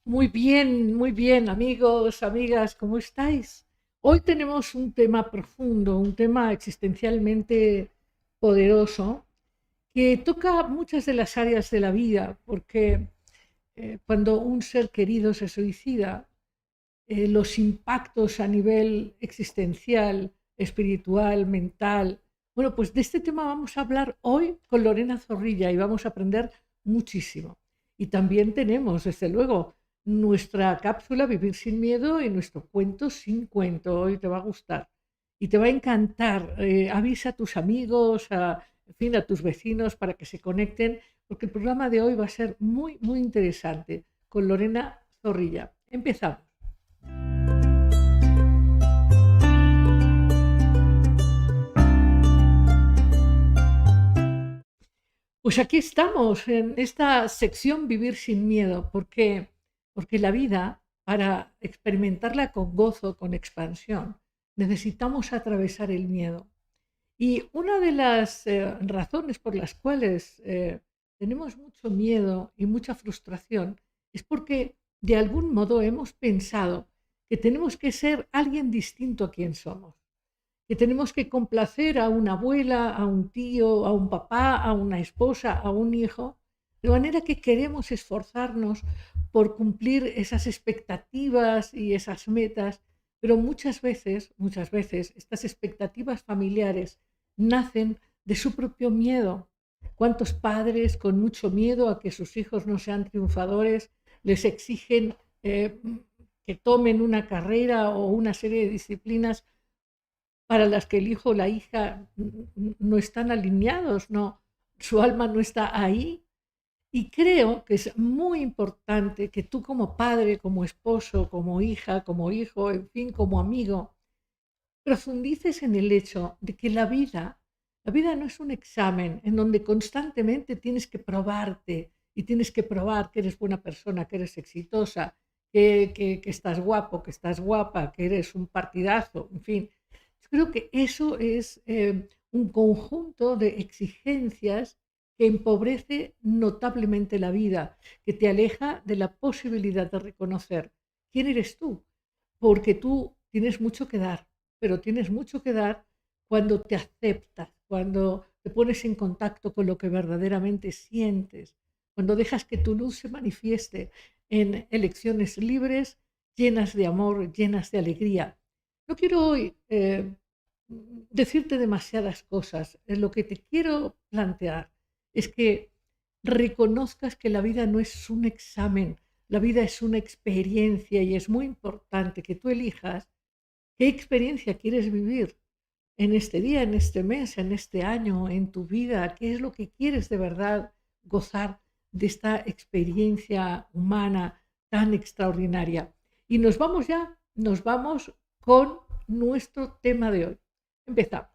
Muy bien, amigos, amigas, ¿cómo estáis? Hoy tenemos un tema profundo, un tema existencialmente poderoso que toca muchas de las áreas de la vida, porque cuando un ser querido se suicida, los impactos a nivel existencial, espiritual, mental. Bueno, pues de este tema vamos a hablar hoy con Lorena Zorrilla y vamos a aprender muchísimo. Y también tenemos, desde luego, nuestra cápsula Vivir sin miedo y nuestro cuento sin cuento. Hoy te va a gustar y te va a encantar. Avisa a tus amigos, en fin, a tus vecinos para que se conecten, porque el programa de hoy va a ser muy, muy interesante con Lorena Zorrilla. Empezamos. Pues aquí estamos en esta sección Vivir sin miedo, porque la vida, para experimentarla con gozo, con expansión, necesitamos atravesar el miedo. Y una de las razones por las cuales tenemos mucho miedo y mucha frustración es porque de algún modo hemos pensado que tenemos que ser alguien distinto a quien somos, que tenemos que complacer a una abuela, a un tío, a un papá, a una esposa, a un hijo, de manera que queremos esforzarnos por cumplir esas expectativas y esas metas, pero muchas veces, estas expectativas familiares nacen de su propio miedo. ¿Cuántos padres con mucho miedo a que sus hijos no sean triunfadores les exigen que tomen una carrera o una serie de disciplinas para las que el hijo o la hija no están alineados, no, su alma no está ahí? Y creo que es muy importante que tú como padre, como esposo, como hija, como hijo, en fin, como amigo, profundices en el hecho de que la vida no es un examen en donde constantemente tienes que probarte y tienes que probar que eres buena persona, que eres exitosa, que estás guapo, que estás guapa, que eres un partidazo, en fin. Yo creo que eso es un conjunto de exigencias que empobrece notablemente la vida, que te aleja de la posibilidad de reconocer quién eres tú, porque tú tienes mucho que dar, pero tienes mucho que dar cuando te aceptas, cuando te pones en contacto con lo que verdaderamente sientes, cuando dejas que tu luz se manifieste en elecciones libres, llenas de amor, llenas de alegría. No quiero hoy decirte demasiadas cosas. Lo que te quiero plantear es que reconozcas que la vida no es un examen, la vida es una experiencia y es muy importante que tú elijas qué experiencia quieres vivir en este día, en este mes, en este año, en tu vida, qué es lo que quieres de verdad gozar de esta experiencia humana tan extraordinaria. Y nos vamos ya, nos vamos con nuestro tema de hoy. Empezamos.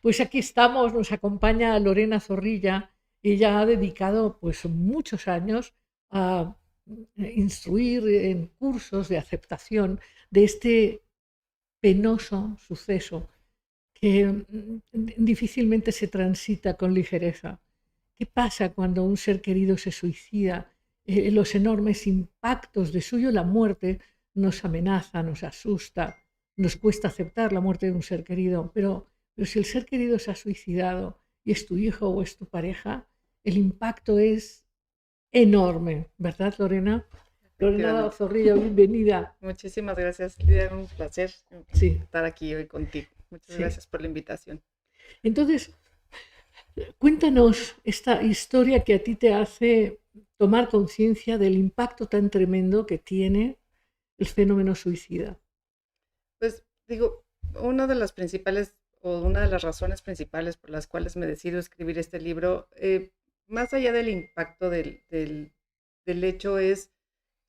Pues aquí estamos, nos acompaña Lorena Zorrilla. Ella ha dedicado pues muchos años a instruir en cursos de aceptación de este penoso suceso que difícilmente se transita con ligereza. ¿Qué pasa cuando un ser querido se suicida? Los enormes impactos de suyo la muerte nos amenaza, nos asusta, nos cuesta aceptar la muerte de un ser querido, pero si el ser querido se ha suicidado y es tu hijo o es tu pareja, el impacto es enorme, ¿verdad, Lorena? Lorena Efectivamente. Zorrilla, bienvenida. Muchísimas gracias, Lidia. Un placer Sí, estar aquí hoy contigo. Muchas sí. gracias por la invitación. Entonces, cuéntanos esta historia que a ti te hace tomar conciencia del impacto tan tremendo que tiene el fenómeno suicida. Pues digo, una de las principales o una de las razones principales por las cuales me decido escribir este libro, más allá del impacto del hecho, es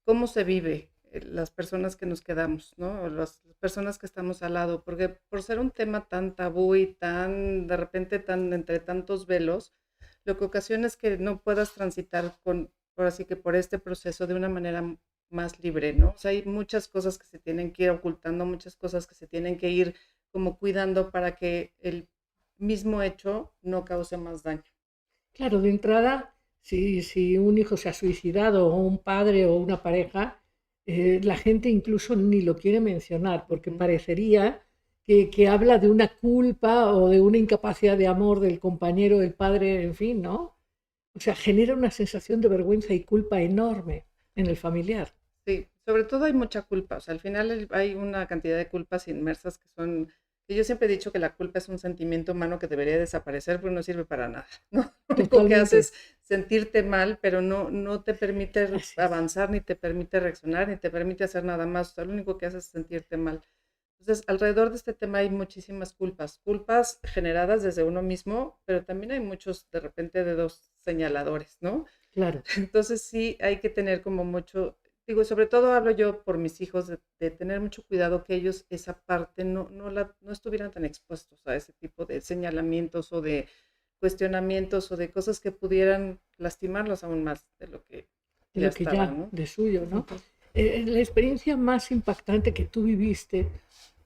cómo se vive las personas que nos quedamos, ¿no? O las personas que estamos al lado, porque por ser un tema tan tabú y tan, de repente, tan entre tantos velos, lo que ocasiona es que no puedas transitar por así que por este proceso de una manera más libre, ¿no? O sea, hay muchas cosas que se tienen que ir ocultando, muchas cosas que se tienen que ir como cuidando para que el mismo hecho no cause más daño. Claro, de entrada, si un hijo se ha suicidado o un padre o una pareja, la gente incluso ni lo quiere mencionar porque Ujú. parecería que habla de una culpa o de una incapacidad de amor del compañero, del padre, en fin, ¿no? O sea, genera una sensación de vergüenza y culpa enorme en el familiar. Sí, sobre todo hay mucha culpa, o sea, al final hay una cantidad de culpas inmersas que son, que yo siempre he dicho que la culpa es un sentimiento humano que debería desaparecer, pero no sirve para nada, ¿no? Lo único que hace Totalmente. es sentirte mal, pero no te permite Así es. avanzar, ni te permite reaccionar, ni te permite hacer nada más, o sea, lo único que hace es sentirte mal. Entonces, alrededor de este tema hay muchísimas culpas, culpas generadas desde uno mismo, pero también hay muchos, de repente, dedos señaladores, ¿no? Claro. Entonces sí hay que tener como mucho, digo, sobre todo hablo yo por mis hijos, de tener mucho cuidado que ellos esa parte no estuvieran tan expuestos a ese tipo de señalamientos o de cuestionamientos o de cosas que pudieran lastimarlos aún más de lo que De ya lo que estaban, ya, ¿no? de suyo, ¿no? Ujú. La experiencia más impactante que tú viviste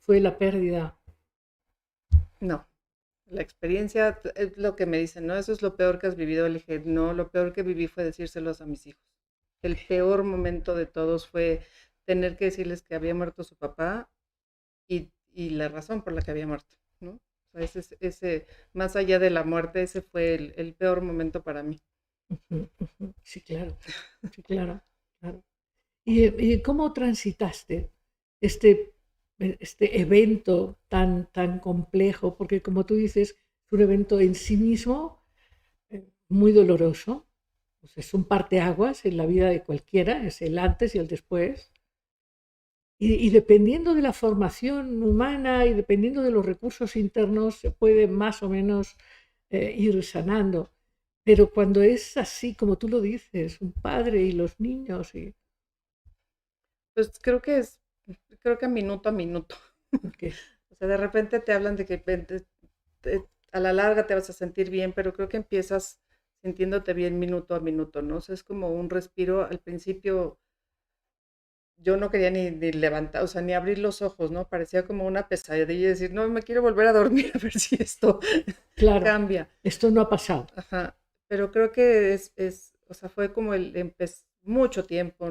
fue la pérdida. No, la experiencia es lo que me dicen, ¿no? Eso es lo peor que has vivido. Le dije, no, lo peor que viví fue decírselos a mis hijos. El peor momento de todos fue tener que decirles que había muerto su papá y la razón por la que había muerto, ¿no? O sea, más allá de la muerte, ese fue el peor momento para mí. Ujú, ujú. Sí, claro, sí, claro, claro. ¿Y cómo transitaste este, este evento tan complejo? Porque como tú dices, es un evento en sí mismo muy doloroso. Pues es un parteaguas en la vida de cualquiera, es el antes y el después. Y dependiendo de la formación humana y dependiendo de los recursos internos, se puede más o menos ir sanando. Pero cuando es así, como tú lo dices, un padre y los niños, y, Pues creo que minuto a minuto. ¿qué? O sea, de repente te hablan de que a la larga te vas a sentir bien, pero creo que empiezas sintiéndote bien minuto a minuto, ¿no? O sea, es como un respiro. Al principio yo no quería ni levantar, o sea, ni abrir los ojos, ¿no? Parecía como una pesadilla y decir, no, me quiero volver a dormir a ver si esto Claro, cambia. esto no ha pasado. Ajá, pero creo que o sea, fue como mucho tiempo,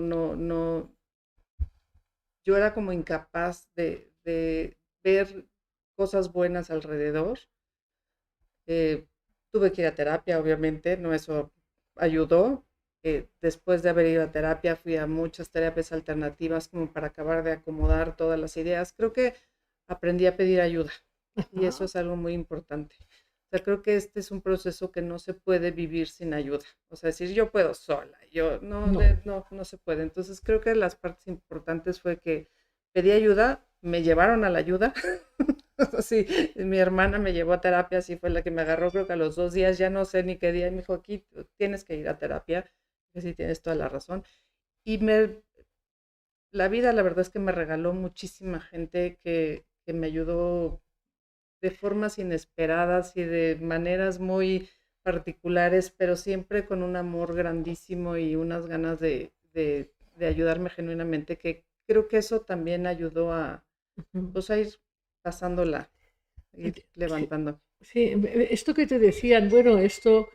yo era como incapaz de ver cosas buenas alrededor. Tuve que ir a terapia, obviamente, no eso ayudó. Después de haber ido a terapia, fui a muchas terapias alternativas como para acabar de acomodar todas las ideas. Creo que aprendí a pedir ayuda y eso Ajá. es algo muy importante. O sea, creo que este es un proceso que no se puede vivir sin ayuda. O sea, decir yo puedo sola, yo No, no se puede. Entonces creo que las partes importantes fue que pedí ayuda, me llevaron a la ayuda. Sí, mi hermana me llevó a terapia, sí fue la que me agarró, creo que a los 2 días, ya no sé ni qué día, y me dijo, aquí tienes que ir a terapia, que sí tienes toda la razón. Y la vida, la verdad es que me regaló muchísima gente que me ayudó de formas inesperadas y de maneras muy particulares, pero siempre con un amor grandísimo y unas ganas de ayudarme genuinamente, que creo que eso también ayudó ujú. pues, a ir pasándola, ir Sí, levantando. sí, esto que te decían, bueno, esto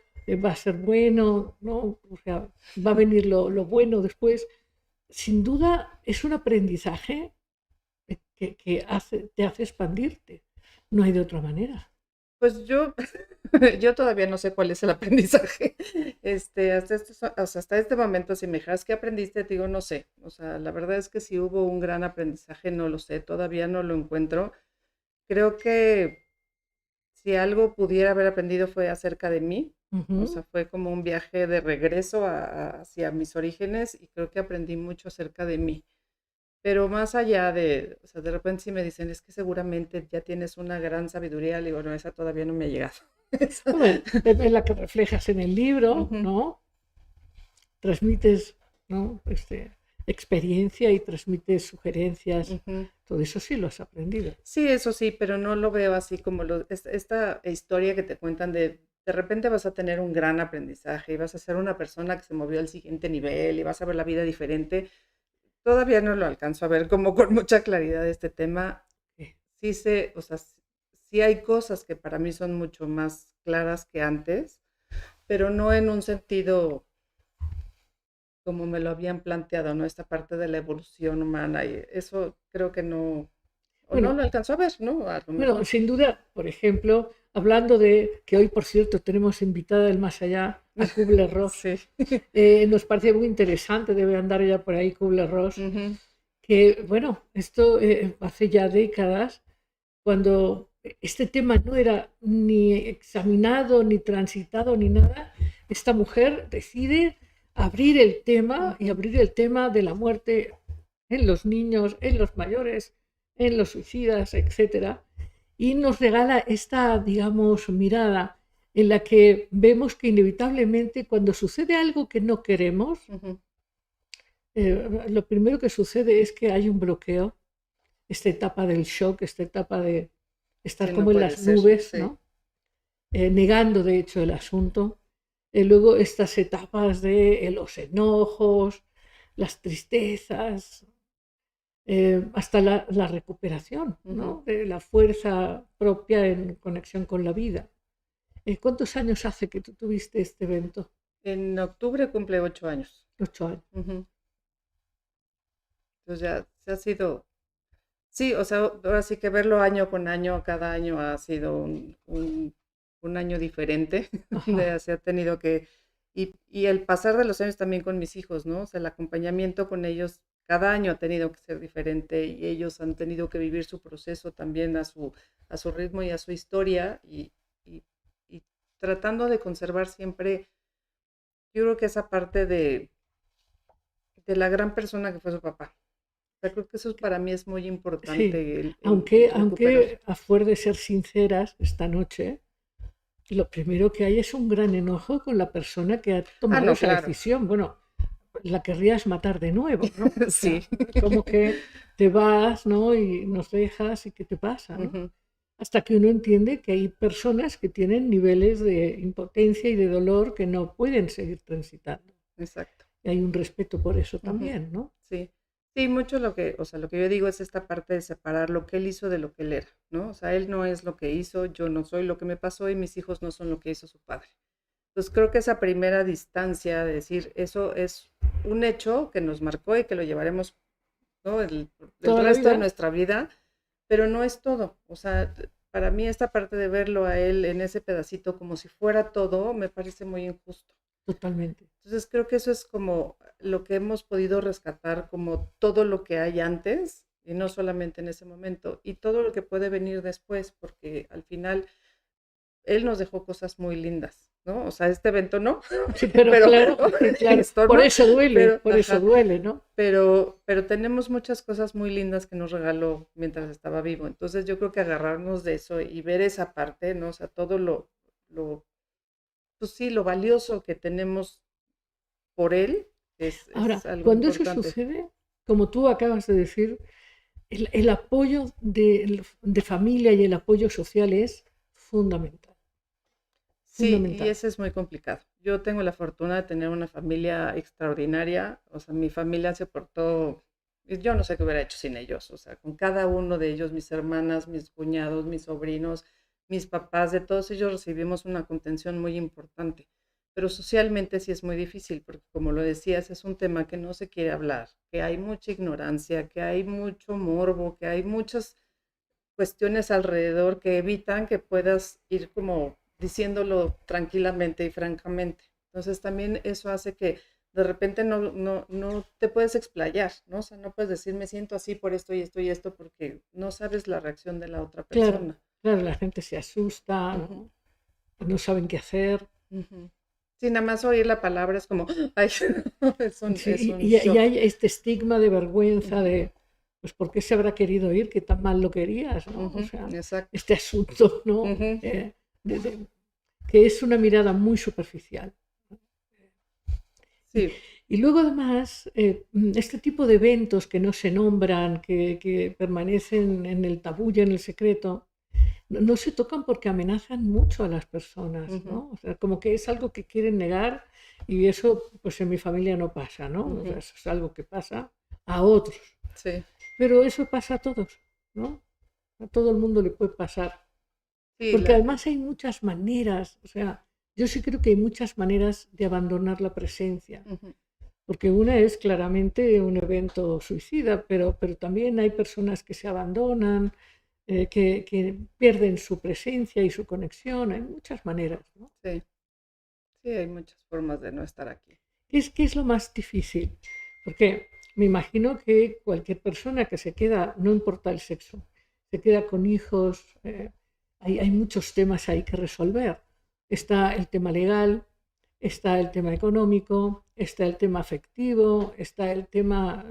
va a ser bueno, ¿no? O sea, va a venir lo bueno después. Sin duda es un aprendizaje te hace expandirte. No hay de otra manera. Pues yo todavía no sé cuál es el aprendizaje. Hasta este momento, si me dijeras qué aprendiste, te digo, no sé. O sea, la verdad es que si hubo un gran aprendizaje, no lo sé, todavía no lo encuentro. Creo que si algo pudiera haber aprendido fue acerca de mí. O sea, fue como un viaje de regreso hacia mis orígenes y creo que aprendí mucho acerca de mí. Pero más allá de, o sea, de repente si me dicen, es que seguramente ya tienes una gran sabiduría, le digo, no, esa todavía no me ha llegado. Bueno, es la que reflejas en el libro, Ujú, ¿no? Transmites, ¿no? Experiencia y transmites sugerencias. ujú. Todo eso sí lo has aprendido. Sí, eso sí, pero no lo veo así como esta historia que te cuentan de repente vas a tener un gran aprendizaje y vas a ser una persona que se movió al siguiente nivel y vas a ver la vida diferente. Todavía no lo alcanzo a ver como con mucha claridad este tema. Eh, Sí sé, o sea, sí hay cosas que para mí son mucho más claras que antes, pero no en un sentido como me lo habían planteado, ¿no? Esta parte de la evolución humana y eso creo que no, o no Bueno, lo alcanzó a ver, ¿no? A lo bueno, mejor. sin duda, por ejemplo, hablando de que hoy, por cierto, tenemos invitada del más allá a Kubler-Ross, Sí. nos parece muy interesante, debe andar ya por ahí Kubler-Ross, Ujú, que, bueno, esto hace ya décadas, cuando este tema no era ni examinado, ni transitado, ni nada, esta mujer decide abrir el tema y ujú, abrir el tema de la muerte en los niños, en los mayores, en los suicidas, etcétera, y nos regala esta, digamos, mirada en la que vemos que inevitablemente cuando sucede algo que no queremos, ujú. lo primero que sucede es que hay un bloqueo, esta etapa del shock, esta etapa de estar Sí, no como en puede las ser, nubes, sí. ¿no? Negando de hecho el asunto. Luego estas etapas de los enojos, las tristezas, hasta la recuperación, Ujú. ¿no? De la fuerza propia en conexión con la vida. ¿Cuántos años hace que tú tuviste este evento? En octubre cumple 8 años. 8 años. Ujú. Entonces ya se ha sido, sí, o sea, ahora sí que verlo año con año, cada año ha sido un año diferente, Ajá. se ha tenido que, y el pasar de los años también con mis hijos, ¿no? O sea, el acompañamiento con ellos cada año ha tenido que ser diferente y ellos han tenido que vivir su proceso también a su ritmo y a su historia y, y tratando de conservar siempre, yo creo que esa parte de la gran persona que fue su papá. O sea, creo que eso para mí es muy Sí, importante, el recuperar. aunque a fuer de ser sinceras esta noche, lo primero que hay es un gran enojo con la persona que ha Ah, tomado no, esa claro. decisión. Bueno, la querrías matar de nuevo, ¿no? O Sí. sea, como que te vas, ¿no? Y nos dejas y qué te pasa, ¿no? Ujú, Hasta que uno entiende que hay personas que tienen niveles de impotencia y de dolor que no pueden seguir transitando. exacto. Y hay un respeto por eso Ujú, también, ¿no? sí. Sí, mucho lo que, o sea, lo que yo digo es esta parte de separar lo que él hizo de lo que él era, ¿no? O sea, él no es lo que hizo, yo no soy lo que me pasó y mis hijos no son lo que hizo su padre. Entonces creo que esa primera distancia de decir eso es un hecho que nos marcó y que lo llevaremos, ¿no? El Toda la resto de vida, nuestra vida, pero no es todo. O sea, para mí esta parte de verlo a él en ese pedacito como si fuera todo, me parece muy injusto. totalmente. Entonces creo que eso es como lo que hemos podido rescatar, como todo lo que hay antes y no solamente en ese momento, y todo lo que puede venir después, porque al final él nos dejó cosas muy lindas, ¿no? O sea, este evento no, Sí, pero pero claro, sí, claro. esto no, pero, Por eso ajá, duele, ¿no? pero tenemos muchas cosas muy lindas que nos regaló mientras estaba vivo. Entonces yo creo que agarrarnos de eso y ver esa parte, ¿no? O sea, todo lo pues sí, lo valioso que tenemos por él Ahora, es algo cuando eso importante. sucede, como tú acabas de decir, el apoyo de familia y el apoyo social es fundamental, Sí, y fundamental. ese es muy complicado. Yo tengo la fortuna de tener una familia extraordinaria, o sea, mi familia se portó, y yo no sé qué hubiera hecho sin ellos, o sea, con cada uno de ellos, mis hermanas, mis cuñados, mis sobrinos, mis papás, de todos ellos recibimos una contención muy importante. pero socialmente sí es muy difícil, porque como lo decías, es un tema que no se quiere hablar, que hay mucha ignorancia, que hay mucho morbo, que hay muchas cuestiones alrededor que evitan que puedas ir como diciéndolo tranquilamente y francamente. Entonces también eso hace que de repente no te puedes explayar, ¿no? O sea, no puedes decir me siento así por esto y esto y esto porque no sabes la reacción de la otra Claro, persona. claro, la gente se asusta, Ujú, no saben qué hacer. ujú. Sí, nada más oír la palabra es como, ay, es Sí, un y shock. hay este estigma de vergüenza Ujú, de, pues, ¿por qué se habrá querido ir? Que tan mal lo querías, ¿no? O ujú, sea, exacto. este asunto, ¿no? Ujú, Que es una mirada muy superficial. Y, sí. y luego además, este tipo de eventos que no se nombran, que permanecen en el tabú y en el secreto, no se tocan porque amenazan mucho a las personas, Ujú, ¿no? O sea, como que es algo que quieren negar y eso, pues en mi familia no pasa, ¿no? O sea, ujú, eso es algo que pasa a otros. sí. Pero eso pasa a todos, ¿no? A todo el mundo le puede pasar. Sí, Porque además hay muchas maneras, o sea, yo sí creo que hay muchas maneras de abandonar la presencia. ujú. Porque una es claramente un evento suicida, pero también hay personas que se abandonan, que pierden su presencia y su conexión. Hay muchas maneras, ¿no? Sí, sí, hay muchas formas de no estar aquí. Qué es lo más difícil? Porque me imagino que cualquier persona que se queda, no importa el sexo, se queda con hijos, hay muchos temas ahí que resolver. Está el tema legal, está el tema económico, está el tema afectivo, está el tema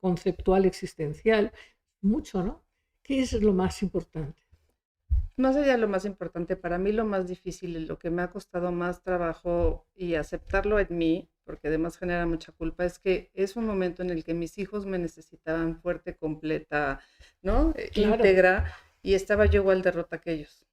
conceptual existencial, mucho, ¿no? ¿Qué es lo más importante? Más allá de lo más importante, para mí lo más difícil y lo que me ha costado más trabajo y aceptarlo en mí, porque además genera mucha culpa, es que es un momento en el que mis hijos me necesitaban fuerte, completa, ¿no? Claro, Íntegra, y estaba yo igual de rota que ellos.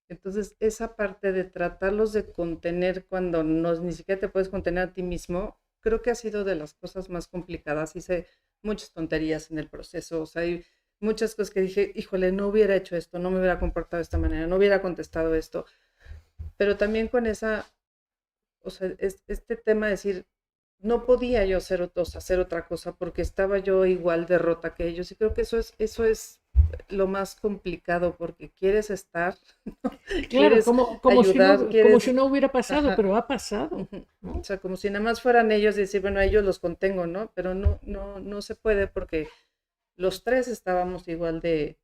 Entonces, esa parte de tratarlos de contener cuando no, ni siquiera te puedes contener a ti mismo, creo que ha sido de las cosas más complicadas. Hice muchas tonterías en el proceso, o sea, hay muchas cosas que dije, híjole, no hubiera hecho esto, no me hubiera comportado de esta manera, no hubiera contestado esto, pero también con esa, o sea, este tema de decir, no podía yo hacer otra cosa porque estaba yo igual de rota que ellos y creo que eso es lo más complicado porque quieres estar, ¿no? claro, Quieres ayudar, como si quieres, no hubiera pasado, ajá, pero ha pasado, ujú. O ¿no? sea, como si nada más fueran ellos y decir, bueno, a ellos los contengo, ¿no? Pero no se puede porque los tres estábamos igual de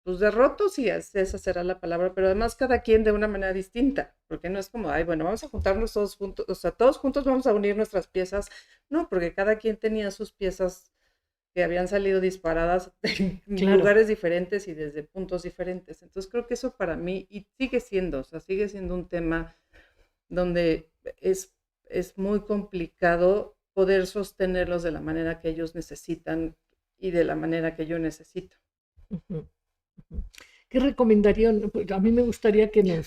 pues derrotos y esa será la palabra, pero además cada quien de una manera distinta, porque no es como, ay, bueno, vamos a juntarnos todos juntos, o sea, todos juntos vamos a unir nuestras piezas, no, porque cada quien tenía sus piezas que habían salido disparadas en Claro. lugares diferentes y desde puntos diferentes. Entonces creo que eso para mí, y sigue siendo, o sea, sigue siendo un tema donde es muy complicado poder sostenerlos de la manera que ellos necesitan y de la manera que yo necesito. Ujú, ujú. ¿Qué recomendarían? Pues a mí me gustaría que nos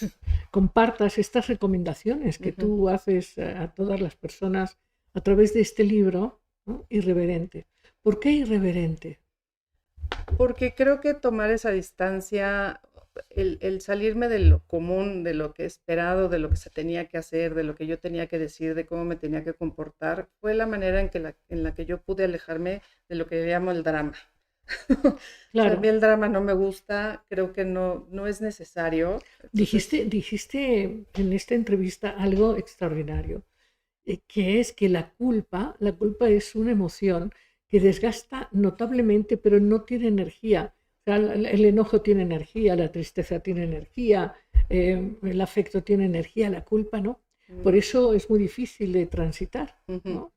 compartas estas recomendaciones que Ujú. tú haces a todas las personas a través de este libro, ¿no? Irreverente. ¿Por qué irreverente? Porque creo que tomar esa distancia, el salirme de lo común, de lo que he esperado, de lo que se tenía que hacer, de lo que yo tenía que decir, de cómo me tenía que comportar, fue la manera en la que yo pude alejarme de lo que llamo el drama. O sea, a mí Claro, el drama no me gusta, creo que no es necesario. Entonces, dijiste en esta entrevista algo extraordinario, que es que la culpa es una emoción que desgasta notablemente, pero no tiene energía. O sea, el enojo tiene energía, la tristeza tiene energía, el afecto tiene energía, la culpa no. Por no. eso es muy difícil de transitar, Ujú, ¿no?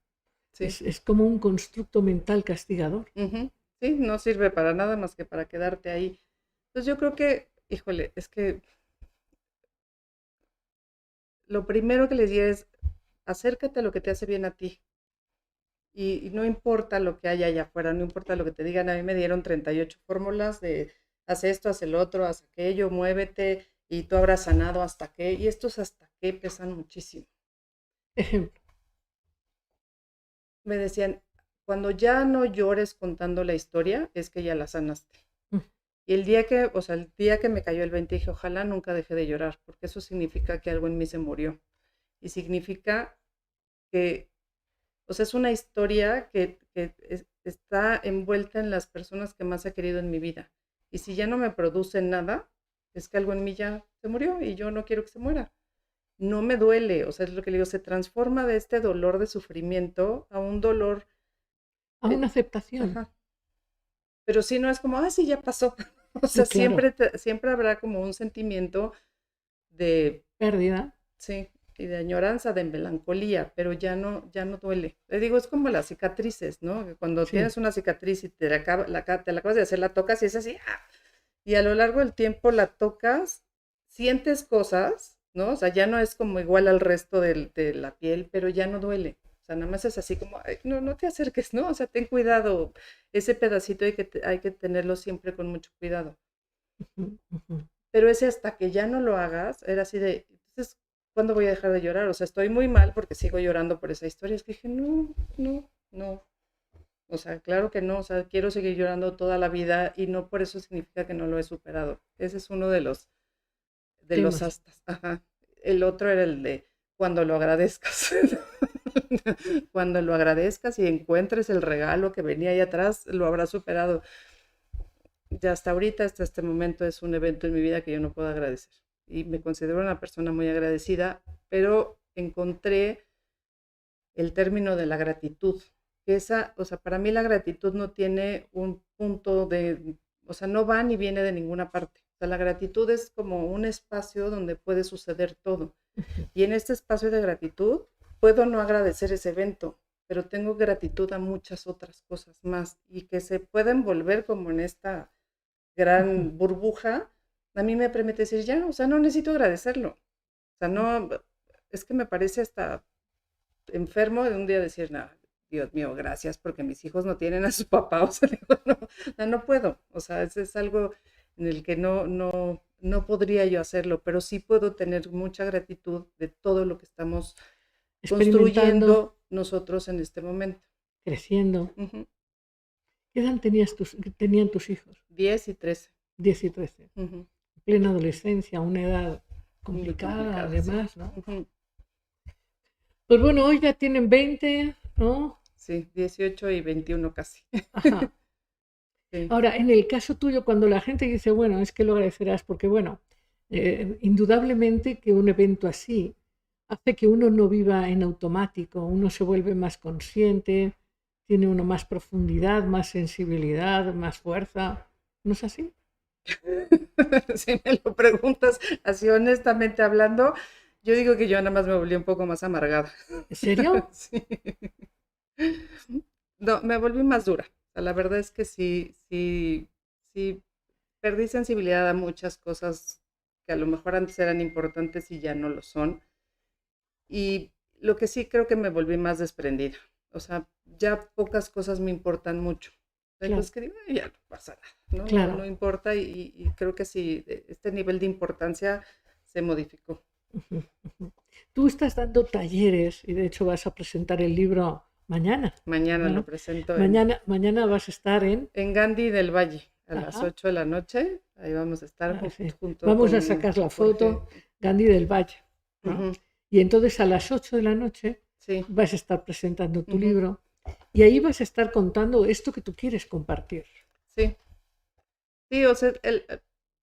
sí, Es como un constructo mental castigador. ujú, sí, no sirve para nada más que para quedarte ahí. Entonces yo creo que, híjole, es que lo primero que les diría es acércate a lo que te hace bien a ti. Y no importa lo que haya allá afuera, no importa lo que te digan, a mí me dieron 38 fórmulas de haz esto, haz el otro, haz aquello, muévete y tú habrás sanado hasta qué, y estos hasta qué pesan muchísimo. Ejemplo. Me decían, cuando ya no llores contando la historia, es que ya la sanaste. Y el día que me cayó el 20 dije, ojalá nunca deje de llorar, porque eso significa que algo en mí se murió. Y significa que, o sea, es una historia que está envuelta en las personas que más he querido en mi vida. Y si ya no me produce nada, es que algo en mí ya se murió y yo no quiero que se muera. No me duele, o sea, es lo que le digo, se transforma de este dolor de sufrimiento a un dolor, A una eh, aceptación. ajá, pero sí no es como, sí, ya pasó. O sea, No, claro, siempre habrá como un sentimiento de, pérdida. sí, y de añoranza, de melancolía, pero ya no duele. Le digo, es como las cicatrices, ¿no? Que cuando Sí. tienes una cicatriz y te la acabas de hacer, la tocas y es así, y a lo largo del tiempo la tocas, sientes cosas, ¿no? O sea, ya no es como igual al resto de la piel, pero ya no duele. O sea, nada más es así como, "Ay, no, no te acerques, ¿no? O sea, ten cuidado. Ese pedacito hay que tenerlo siempre con mucho cuidado. Ujú, ujú. Pero ese hasta que ya no lo hagas, era así de, entonces, ¿cuándo voy a dejar de llorar? O sea, estoy muy mal porque sigo llorando por esa historia. Es que dije, no, no, no. O sea, claro que no, o sea, quiero seguir llorando toda la vida y no por eso significa que no lo he superado. Ese es uno de los Temas. astas. Ajá. El otro era el de cuando lo agradezcas. Cuando lo agradezcas y encuentres el regalo que venía ahí atrás, lo habrás superado. Ya hasta ahorita, hasta este momento, es un evento en mi vida que yo no puedo agradecer. Y me considero una persona muy agradecida, pero encontré el término de la gratitud. Que esa, o sea, para mí la gratitud no tiene un punto de, o sea, no va ni viene de ninguna parte. O sea, la gratitud es como un espacio donde puede suceder todo. Y en este espacio de gratitud puedo no agradecer ese evento, pero tengo gratitud a muchas otras cosas más y que se pueden volver como en esta Ujú. gran burbuja, a mí me permite decir ya, o sea, no necesito agradecerlo. O sea, no, es que me parece hasta enfermo de un día decir, no, Dios mío, gracias porque mis hijos no tienen a su papá, o sea, digo, no, no, no puedo, o sea, es algo en el que no podría yo hacerlo, pero sí puedo tener mucha gratitud de todo lo que estamos Experimentando, construyendo nosotros en este momento. creciendo. Ujú. ¿Qué edad tenían tus hijos? 10 y 13. 10 y 13. Ujú. Plena adolescencia, una edad Muy complicada complicada, sí. además, ¿no? Ujú. Pues bueno, hoy ya tienen 20, ¿no? Sí, 18 y 21 casi. Ajá. Sí. Ahora, en el caso tuyo, cuando la gente dice, bueno, es que lo agradecerás porque, bueno, indudablemente que un evento así hace que uno no viva en automático, uno se vuelve más consciente, tiene uno más profundidad, más sensibilidad, más fuerza. ¿No es así? Si me lo preguntas así honestamente hablando, yo digo que yo nada más me volví un poco más amargada. ¿En serio? Sí. No, me volví más dura. O sea, la verdad es que sí, perdí sensibilidad a muchas cosas que a lo mejor antes eran importantes y ya no lo son. Y lo que sí creo que me volví más desprendida. O sea, ya pocas cosas me importan mucho. Hay Claro, cosas que digo, "Ay, ya no pasa nada, ¿no? No claro. importa y creo que sí, este nivel de importancia se modificó. Ujú, ujú. Tú estás dando talleres y de hecho vas a presentar el libro mañana, Mañana lo ¿no? presento Mañana vas a estar en Gandhi del Valle a las ajá, 8 de la noche. Ahí vamos a estar sí. junto Vamos a con sacar la Jorge. foto, Gandhi del Valle, ¿no? Ujú. Y entonces a las 8 de la noche Sí. vas a estar presentando tu Ujú. libro y ahí vas a estar contando esto que tú quieres compartir. Sí. Sí, o sea,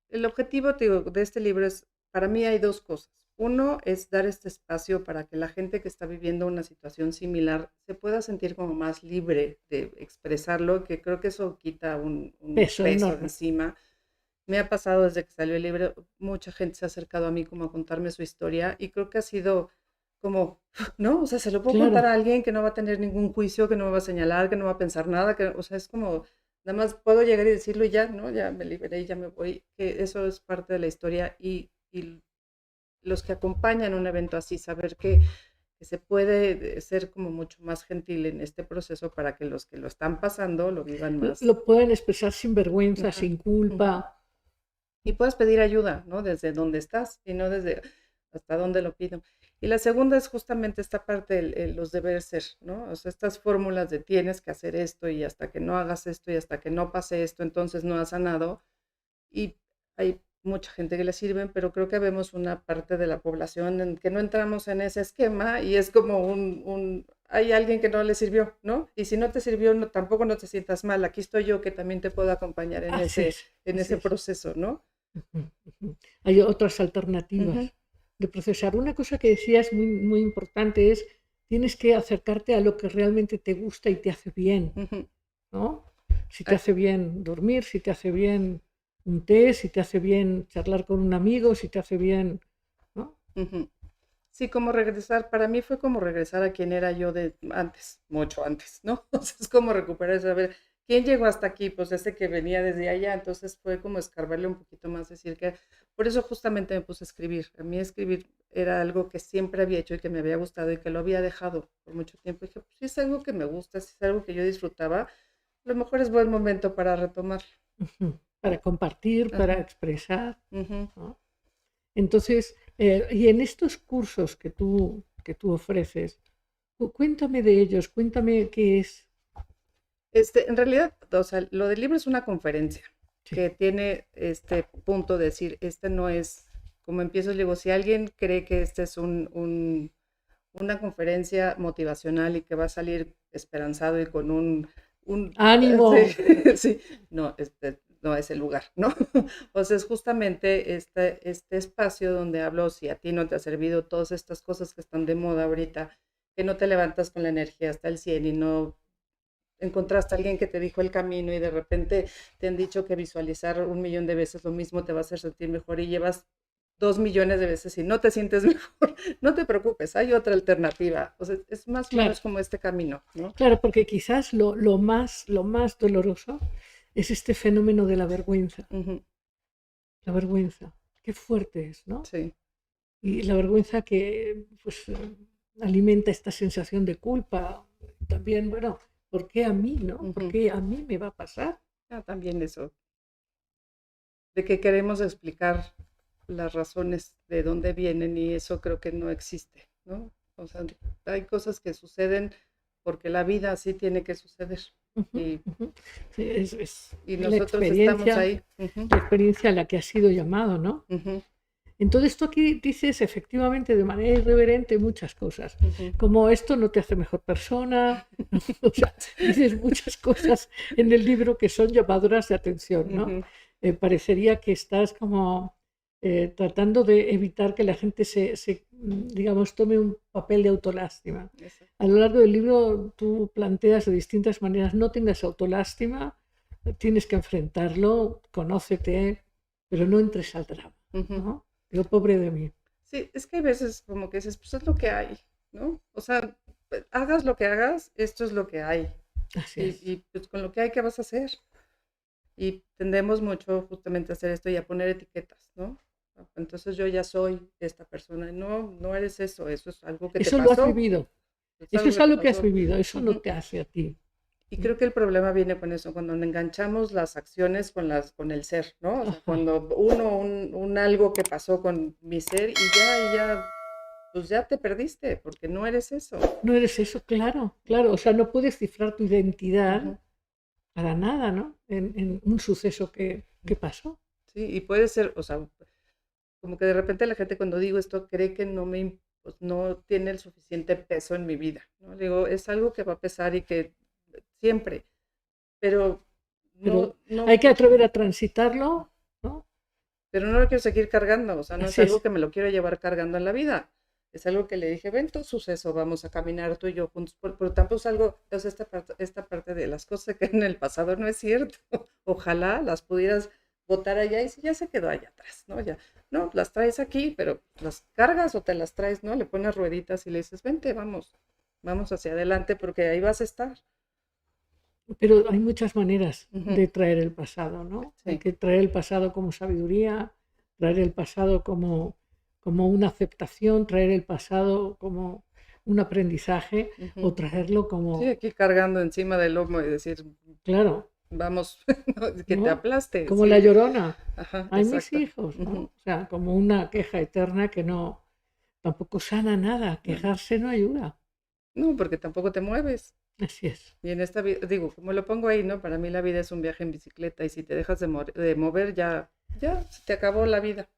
el objetivo, te digo, de este libro es, para mí hay dos cosas. Uno es dar este espacio para que la gente que está viviendo una situación similar se pueda sentir como más libre de expresarlo, que creo que eso quita un Peso peso de enorme. encima. Me ha pasado desde que salió el libro, mucha gente se ha acercado a mí como a contarme su historia y creo que ha sido como, ¿no? O sea, se lo puedo contar Claro, a alguien que no va a tener ningún juicio, que no me va a señalar, que no va a pensar nada, que, o sea, es como, nada más puedo llegar y decirlo y ya, ¿no? Ya me liberé y ya me voy, que eso es parte de la historia y los que acompañan un evento así, saber que se puede ser como mucho más gentil en este proceso para que los que lo están pasando lo vivan más. lo pueden expresar sin vergüenza, Ajá, sin ujú. culpa. Y puedes pedir ayuda, ¿no? Desde donde estás y no desde hasta dónde lo pido. Y la segunda es justamente esta parte, los deberes ser, ¿no? O sea, estas fórmulas de tienes que hacer esto y hasta que no hagas esto y hasta que no pase esto, entonces no has sanado. y hay mucha gente que le sirven, pero creo que vemos una parte de la población en que no entramos en ese esquema y es como hay alguien que no le sirvió, ¿no? Y si no te sirvió, no, tampoco no te sientas mal. Aquí estoy yo que también te puedo acompañar en Así ese, es, en así ese es. proceso, ¿no? Ujú, ujú. Hay otras Ujú, alternativas de procesar. Una cosa que decías muy, muy importante es, tienes que acercarte a lo que realmente te gusta y te hace bien, ujú. ¿no? Si te Ay, hace bien dormir, si te hace bien un té, si te hace bien charlar con un amigo, si te hace bien, ¿no? ujú. Sí, como regresar, para mí fue como regresar a quien era yo de antes, mucho antes, ¿no? O sea, es como recuperar, saber quién llegó hasta aquí, pues ese que venía desde allá, entonces fue como escarbarle un poquito más, decir que, por eso justamente me puse a escribir. A mí escribir era algo que siempre había hecho y que me había gustado y que lo había dejado por mucho tiempo. Y dije, pues si es algo que me gusta, si es algo que yo disfrutaba, a lo mejor es buen momento para retomar. Ujú. Para compartir, para Ajá, expresar, ujú. ¿no? Entonces, y en estos cursos que tú ofreces, cuéntame de ellos, cuéntame qué es. En realidad, o sea, lo del libro es una conferencia Sí. que tiene este punto de decir, este no es, como empiezo, le digo, si alguien cree que este es una conferencia motivacional y que va a salir esperanzado y con Ánimo. sí, sí, no, no es el lugar, ¿no? O sea, es justamente este espacio donde hablo, si a ti no te ha servido todas estas cosas que están de moda ahorita, que no te levantas con la energía hasta el 100 y no encontraste a alguien que te dijo el camino y de repente te han dicho que visualizar 1 millón de veces lo mismo te va a hacer sentir mejor y llevas 2 millones de veces y no te sientes mejor, no te preocupes, hay otra alternativa. O sea, es más o Claro, menos como este camino, ¿no? claro, porque quizás lo más doloroso es este fenómeno de la vergüenza. Ujú, La vergüenza. Qué fuerte es, ¿no? sí, Y la vergüenza que pues, alimenta esta sensación de culpa. También, bueno, ¿por qué a mí, no? ¿Por ujú. qué a mí me va a pasar? También eso, de que queremos explicar las razones de dónde vienen y eso creo que no existe, ¿no? O sea, hay cosas que suceden porque la vida así tiene que suceder Ujú, y, ujú. Sí, es y la nosotros estamos experiencia, ahí. Ujú, la experiencia a la que has sido llamado, ¿no? ujú, Entonces tú aquí dices efectivamente de manera irreverente muchas cosas, ujú. como esto no te hace mejor persona, o sea, dices muchas cosas en el libro que son llamadoras de atención, ¿no? Ujú, Parecería que estás como tratando de evitar que la gente digamos, tome un papel de autolástima. eso. A lo largo del libro tú planteas de distintas maneras, no tengas autolástima, tienes que enfrentarlo, conócete, pero no entres al drama, Ujú. ¿no? Digo, pobre de mí. Sí, es que hay veces como que dices, pues es lo que hay, ¿no? O sea, hagas lo que hagas, esto es lo que hay. Así Y, es. y pues con lo que hay, ¿qué vas a hacer? Y tendemos mucho justamente a hacer esto y a poner etiquetas, ¿no? Entonces yo ya soy esta persona. No, no eres eso, eso es algo que te Eso lo has pasó, vivido. es Eso algo es que te algo que has pasó. vivido. Eso no Ujú. te hace a ti. Y creo que el problema viene con eso, cuando enganchamos las acciones con el ser, ¿no? O sea, Ajá. cuando un algo que pasó con mi ser y ya, pues ya te perdiste, porque no eres eso. No eres eso, claro, claro. O sea, no puedes cifrar tu identidad Ujú. para nada, ¿no? En un suceso que pasó. Sí, y puede ser, o sea, como que de repente la gente cuando digo esto cree que pues no tiene el suficiente peso en mi vida, ¿no? Le digo, es algo que va a pesar y que siempre, pero Pero no, no, hay que atrever a transitarlo, ¿no? pero no lo quiero seguir cargando, o sea, no es Así algo es. que me lo quiero llevar cargando en la vida. Es algo que le dije, ven tu suceso, vamos a caminar tú y yo juntos, pero tampoco es algo, o sea, esta parte de las cosas que en el pasado no es cierto. Ojalá las pudieras botar allá y si ya se quedó allá atrás, ¿no? Ya, no, las traes aquí, pero las cargas o te las traes, ¿no? Le pones rueditas y le dices, vente, vamos hacia adelante porque ahí vas a estar. Pero hay muchas maneras Ujú, de traer el pasado, ¿no? Hay sí, que traer el pasado como sabiduría, traer el pasado como una aceptación, traer el pasado como un aprendizaje ujú. o traerlo Sí, como, aquí cargando encima del lomo y decir, claro, vamos, no, que te ¿no? aplaste, Como la sí. llorona. Ajá, Hay mis exacto. hijos, ¿no? Ujú, O sea, como una queja eterna que no, tampoco sana nada. no, Quejarse no ayuda. no, porque tampoco te mueves. Así es. Y en esta vida, digo, como lo pongo ahí, ¿no? Para mí la vida es un viaje en bicicleta y si te dejas de mover, ya ya se te acabó la vida.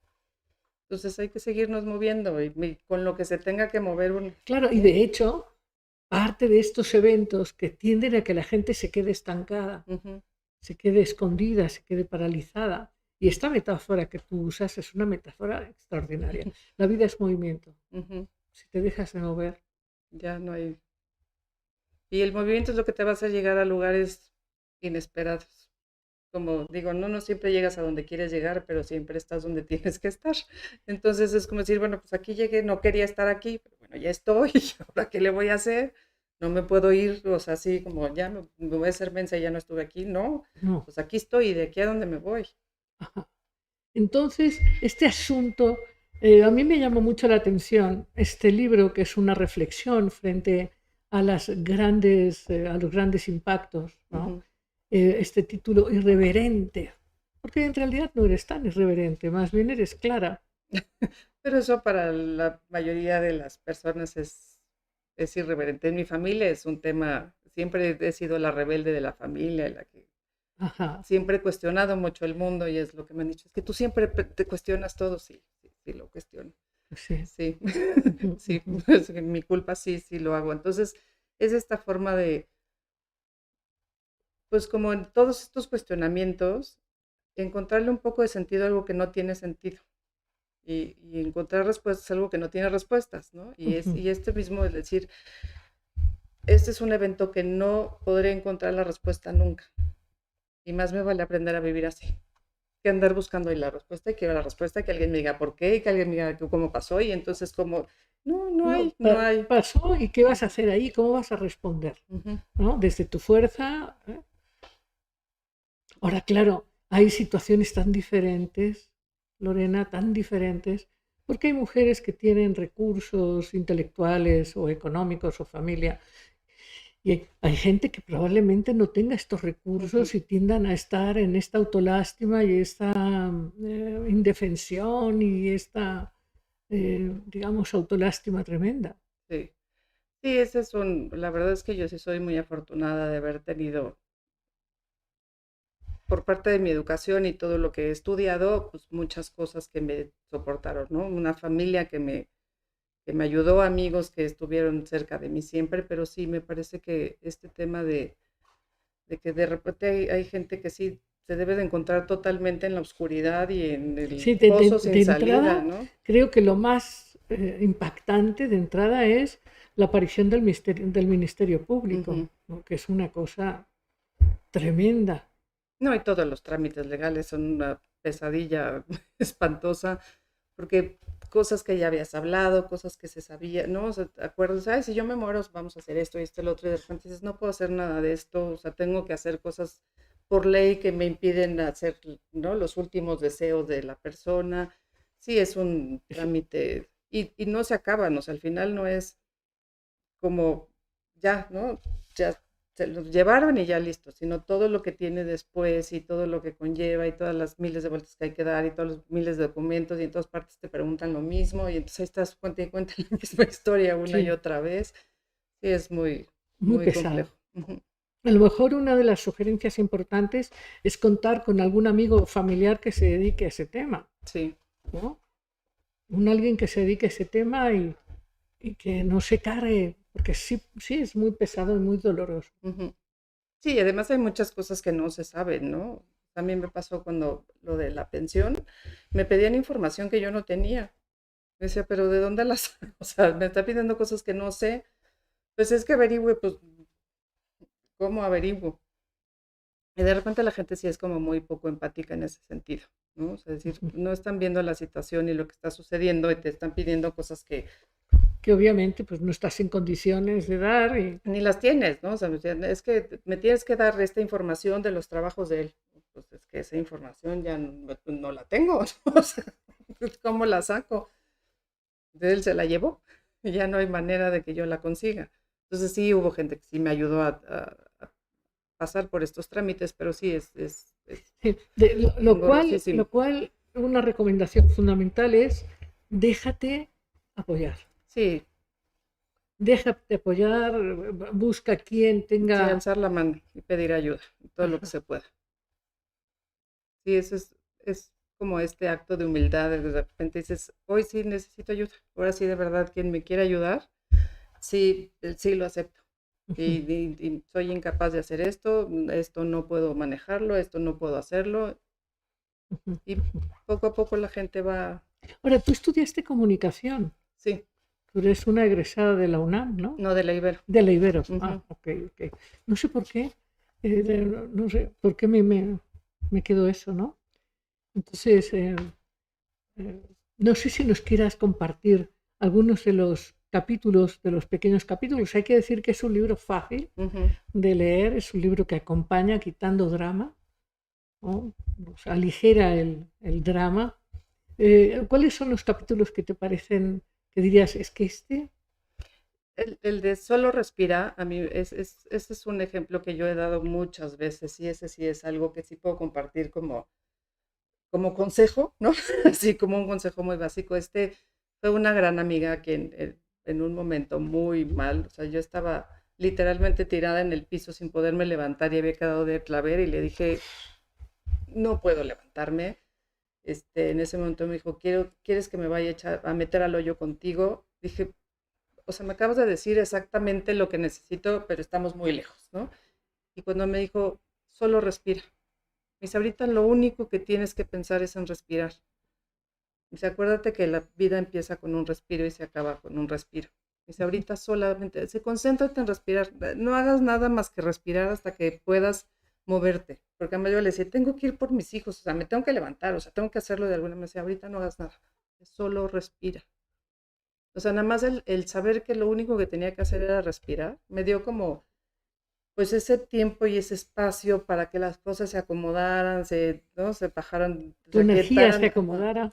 Entonces hay que seguirnos moviendo y con lo que se tenga que mover uno. Claro, y de hecho, parte de estos eventos que tienden a que la gente se quede estancada, Ujú, se quede escondida, se quede paralizada. Y esta metáfora que tú usas es una metáfora extraordinaria. La vida es movimiento. ujú, Si te dejas de mover, ya no hay. Y el movimiento es lo que te va a hacer llegar a lugares inesperados. Como digo, no siempre llegas a donde quieres llegar, pero siempre estás donde tienes que estar. Entonces es como decir, bueno, pues aquí llegué, no quería estar aquí, pero bueno, ya estoy, ¿ahora qué le voy a hacer? No me puedo ir, o sea, así como ya me voy a hacer mensa y ya no estuve aquí, no, no. pues aquí estoy y de aquí a donde me voy. Ajá. Entonces, este asunto, a mí me llamó mucho la atención, este libro que es una reflexión frente a, a los grandes impactos, ¿no? Ujú. Este título irreverente, porque en realidad no eres tan irreverente, más bien eres clara. Pero eso para la mayoría de las personas es irreverente. En mi familia es un tema, siempre he sido la rebelde de la familia, la que Ajá, siempre he cuestionado mucho el mundo y es lo que me han dicho, es que tú siempre te cuestionas todo, sí, sí, sí lo cuestiono, sí. sí, Ujú, sí, ujú. es mi culpa, sí, sí lo hago. Entonces, es esta forma de, pues como en todos estos cuestionamientos, encontrarle un poco de sentido a algo que no tiene sentido y encontrar respuestas a algo que no tiene respuestas, ¿no? Ujú. Y este mismo es decir, este es un evento que no podré encontrar la respuesta nunca y más me vale aprender a vivir así. Que andar buscando ahí la respuesta y quiero la respuesta, que alguien me diga por qué y que alguien me diga cómo pasó y entonces como, no No, hay, no hay. pasó y qué vas a hacer ahí, cómo vas a responder, Ujú, ¿no? Desde tu fuerza. Ahora, claro, hay situaciones tan diferentes, Lorena, tan diferentes, porque hay mujeres que tienen recursos intelectuales o económicos o familia, y hay gente que probablemente no tenga estos ujú. recursos y tiendan a estar en esta autolástima y esta indefensión y esta, digamos, autolástima tremenda. Sí, sí, ese es la verdad es que yo sí soy muy afortunada de haber tenido, por parte de mi educación y todo lo que he estudiado, pues muchas cosas que me soportaron, ¿no? Una familia que me ayudó, amigos que estuvieron cerca de mí siempre, pero sí, me parece que este tema de que de repente hay gente que sí se debe de encontrar totalmente en la oscuridad y en el Sí, pozo sin de salida, entrada, ¿no? creo que lo más impactante de entrada es la aparición del Ministerio Público, Ujú. ¿no? Que es una cosa tremenda. No, y todos los trámites legales son una pesadilla espantosa, porque cosas que ya habías hablado, cosas que se sabía, ¿no? O sea, te acuerdas, ay, si yo me muero, vamos a hacer esto y esto y lo otro, y de repente dices, no puedo hacer nada de esto, o sea, tengo que hacer cosas por ley que me impiden hacer, ¿no? Los últimos deseos de la persona. Sí, es un Es- trámite y no se acaban, o sea, al final no es como ya, ¿no? Ya se los llevaron y ya listo, sino todo lo que tiene después y todo lo que conlleva y todas las miles de vueltas que hay que dar y todos los miles de documentos y en todas partes te preguntan lo mismo y entonces ahí estás cuenta y cuenta la misma historia una y sí, otra vez. Sí, es muy, muy muy pesado. complejo. Ujú. A lo mejor una de las sugerencias importantes es contar con algún amigo o familiar que se dedique a ese tema, Sí. ¿no? Alguien que se dedique a ese tema y que no se cargue, porque sí, sí es muy pesado y muy doloroso. Ujú. Sí, además hay muchas cosas que no se saben, ¿no? También me pasó cuando lo de la pensión, me pedían información que yo no tenía. Me decía, pero ¿de dónde las saco? O sea, me está pidiendo cosas que no sé. Pues es que averigüe, pues, ¿cómo averiguo? Y de repente la gente sí es como muy poco empática en ese sentido, ¿no? O sea, es decir, no están viendo la situación y lo que está sucediendo y te están pidiendo cosas que Que obviamente pues no estás en condiciones de dar y ni las tienes, ¿no? O sea, me decían, es que me tienes que dar esta información de los trabajos de él. Pues es que esa información ya no la tengo, ¿no? O sea, ¿cómo la saco? De él se la llevó y ya no hay manera de que yo la consiga. Entonces sí hubo gente que sí me ayudó a pasar por estos trámites, pero sí es sí, engorrosísimo. lo cual una recomendación fundamental es déjate apoyar. Sí, Déjate apoyar, busca quien sí, tenga. alzar la mano y pedir ayuda, todo lo que Ajá, se pueda. Sí, eso es como este acto de humildad, de repente dices, hoy sí necesito ayuda, ahora sí de verdad quien me quiere ayudar, sí, sí lo acepto. Ujú, Y soy incapaz de hacer esto no puedo manejarlo, esto no puedo hacerlo, ujú, y ujú. poco a poco la gente va, Ahora, tú estudiaste comunicación. sí, Tú eres una egresada de la UNAM, ¿no? no de la Ibero. De la Ibero. Ah, Ujú. ok, ok. No sé por qué. No sé por qué me quedó eso, ¿no? Entonces, eh, no sé si nos quieras compartir algunos de los capítulos, de los pequeños capítulos. Hay que decir que es un libro fácil Ujú. de leer, es un libro que acompaña quitando drama, ¿no? O sea, aligera el drama. ¿Cuáles son los capítulos que te parecen, que dirías, es que este? El de solo respira, a mí ese es un ejemplo que yo he dado muchas veces y ese sí es algo que sí puedo compartir como consejo, ¿no? Así como un consejo muy básico. Fue una gran amiga que en un momento muy mal, o sea, yo estaba literalmente tirada en el piso sin poderme levantar y había quedado de claver y le dije, no puedo levantarme. En ese momento me dijo, ¿quieres que me vaya a meter al hoyo contigo? Dije, o sea, me acabas de decir exactamente lo que necesito, pero estamos muy lejos, ¿no? Y cuando me dijo, solo respira. Me dice, ahorita lo único que tienes que pensar es en respirar. Dice, acuérdate que la vida empieza con un respiro y se acaba con un respiro. Dice, ahorita solamente, concéntrate en respirar. No hagas nada más que respirar hasta que puedas moverte. Porque a mí yo le decía, tengo que ir por mis hijos, o sea, me tengo que levantar, o sea, tengo que hacerlo de alguna manera. Dice, ahorita no hagas nada, solo respira. O sea, nada más el saber que lo único que tenía que hacer era respirar, me dio como, pues ese tiempo y ese espacio para que las cosas se acomodaran, ¿no? Se bajaran, Tu se energía se aquietaran, acomodara.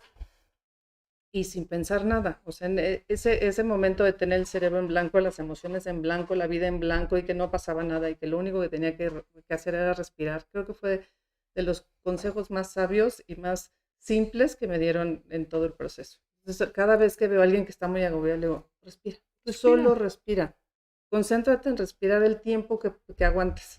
y sin pensar nada. O sea, ese momento de tener el cerebro en blanco, las emociones en blanco, la vida en blanco y que no pasaba nada y que lo único que tenía que hacer era respirar, creo que fue de los consejos más sabios y más simples que me dieron en todo el proceso. Entonces, cada vez que veo a alguien que está muy agobiado, le digo, respira, tú Respira. solo respira, concéntrate en respirar el tiempo que aguantes.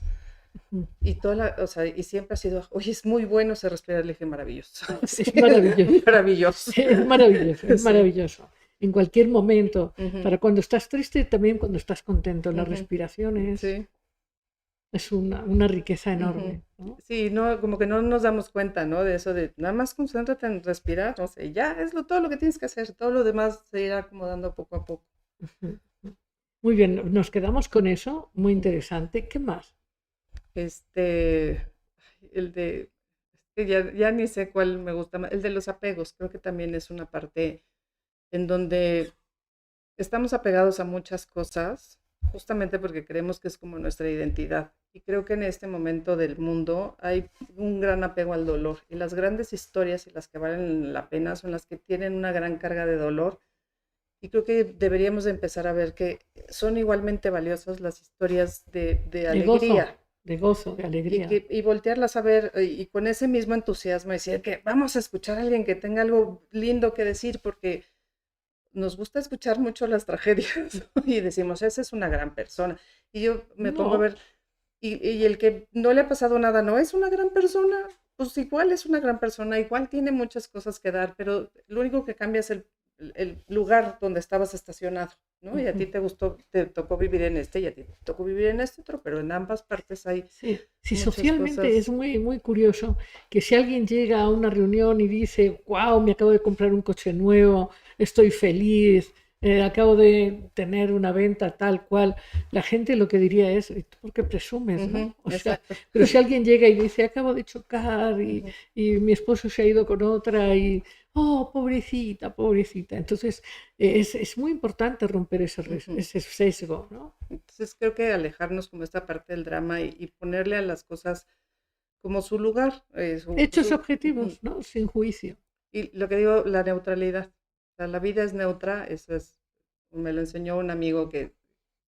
Ujú. Y o sea, y siempre ha sido, oye, es muy bueno ese respirar. Le dije, maravilloso. Sí, Es maravilloso. maravilloso. Es maravilloso, es Sí. maravilloso. En cualquier momento, Ujú, para cuando estás triste, también cuando estás contento, la ujú. respiración Sí. es una riqueza Ujú. enorme, ¿no? Sí, no, como que no nos damos cuenta, ¿no? De eso de nada más concéntrate en respirar, no sé, ya es todo lo que tienes que hacer, todo lo demás se irá acomodando poco a poco. Ujú. Muy bien, nos quedamos con eso, muy Ujú. interesante. ¿Qué más? Este, el de, ya ni sé cuál me gusta más, el de los apegos, creo que también es una parte en donde estamos apegados a muchas cosas, justamente porque creemos que es como nuestra identidad. Y creo que en este momento del mundo hay un gran apego al dolor. Y las grandes historias y las que valen la pena son las que tienen una gran carga de dolor. Y creo que deberíamos de empezar a ver que son igualmente valiosas las historias de alegría. De gozo, de alegría. Y voltearlas a ver y con ese mismo entusiasmo decir que vamos a escuchar a alguien que tenga algo lindo que decir porque nos gusta escuchar mucho las tragedias, ¿no? Y decimos, esa es una gran persona. Y yo me pongo a No, ver, y el que no le ha pasado nada no es una gran persona, pues igual es una gran persona, igual tiene muchas cosas que dar, pero lo único que cambia es el lugar donde estabas estacionado, ¿no? Y a ti ujú. te gustó, te tocó vivir en este y a ti te tocó vivir en este otro, pero en ambas partes hay Sí, sí, muchas socialmente es cosas. muy, muy curioso que si alguien llega a una reunión y dice, wow, me acabo de comprar un coche nuevo, estoy feliz, acabo de tener una venta tal cual, la gente lo que diría es, "¿Y tú por qué presumes, no?" Ujú, O sea, exacto. pero si alguien llega y dice, acabo de chocar Ujú, y mi esposo se ha ido con otra y, oh, pobrecita, pobrecita. Entonces, es muy importante romper ujú. ese sesgo, ¿no? Entonces creo que alejarnos como esta parte del drama y ponerle a las cosas como su lugar, Hechos objetivos, ¿no? Sin juicio. y lo que digo, la neutralidad. O sea, la vida es neutra, me lo enseñó un amigo que